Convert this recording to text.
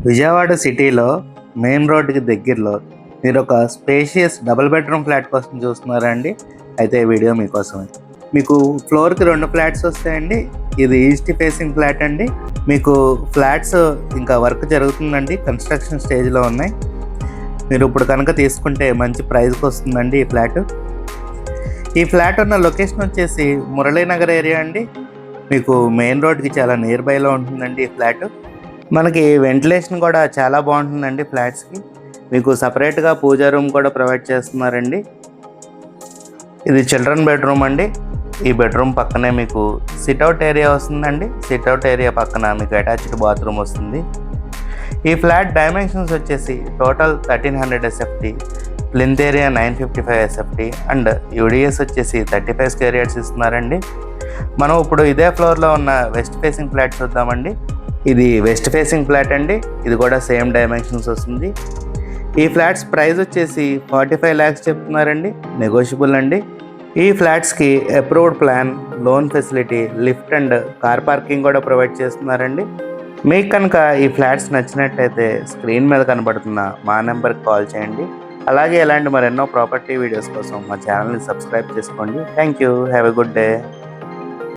విజయవాడ సిటీలో మెయిన్ రోడ్డుకి దగ్గరలో మీరు ఒక స్పేషియస్ డబుల్ బెడ్రూమ్ ఫ్లాట్ కోసం చూస్తున్నారా అండి? అయితే ఈ వీడియో మీకోసమే. మీకు ఫ్లోర్కి 2 ఫ్లాట్స్ వస్తాయండి. ఇది ఈస్ట్ ఫేసింగ్ ఫ్లాట్ అండి. మీకు ఫ్లాట్స్ ఇంకా వర్క్ జరుగుతుందండి, కన్స్ట్రక్షన్ స్టేజ్లో ఉన్నాయి. మీరు ఇప్పుడు కనుక తీసుకుంటే మంచి ప్రైస్కి వస్తుందండి ఈ ఫ్లాట్. ఈ ఫ్లాట్ ఉన్న లొకేషన్ వచ్చేసి మురళీనగర్ ఏరియా అండి. మీకు మెయిన్ రోడ్కి చాలా నియర్ బైలో ఉంటుందండి ఈ ఫ్లాట్. మనకి వెంటిలేషన్ కూడా చాలా బాగుంటుందండి ఫ్లాట్స్కి. మీకు సపరేట్గా పూజా రూమ్ కూడా ప్రొవైడ్ చేస్తున్నారండి. ఇది చిల్డ్రన్ బెడ్రూమ్ అండి. ఈ బెడ్రూమ్ పక్కనే మీకు సిట్అవుట్ ఏరియా వస్తుందండి. సిట్అవుట్ ఏరియా పక్కన మీకు అటాచ్డ్ బాత్రూమ్ వస్తుంది. ఈ ఫ్లాట్ డైమెన్షన్స్ వచ్చేసి total 1300 SFT, plinth area 955 SFT and UDS వచ్చేసి 35 స్క్వేర్ యార్డ్స్ ఇస్తున్నారండి. మనం ఇప్పుడు ఇదే ఫ్లోర్లో ఉన్న వెస్ట్ ఫేసింగ్ ఫ్లాట్ చూద్దామండి. ఇది వెస్ట్ ఫేసింగ్ ఫ్లాట్ అండి. ఇది కూడా సేమ్ డైమెన్షన్స్ వస్తుంది. ఈ ఫ్లాట్స్ ప్రైస్ వచ్చేసి 45 lakhs చెప్తున్నారండి, నెగోషియబుల్ అండి. ఈ ఫ్లాట్స్కి approved plan, loan facility, lift and car parking కూడా ప్రొవైడ్ చేస్తున్నారండి. మీకు కనుక ఈ ఫ్లాట్స్ నచ్చినట్లయితే స్క్రీన్ మీద కనబడుతున్న మా నెంబర్కి కాల్ చేయండి. అలాగే ఇలాంటి మరెన్నో ప్రాపర్టీ వీడియోస్ కోసం మా ఛానల్ని సబ్స్క్రైబ్ చేసుకోండి. Thank you. Have a good day.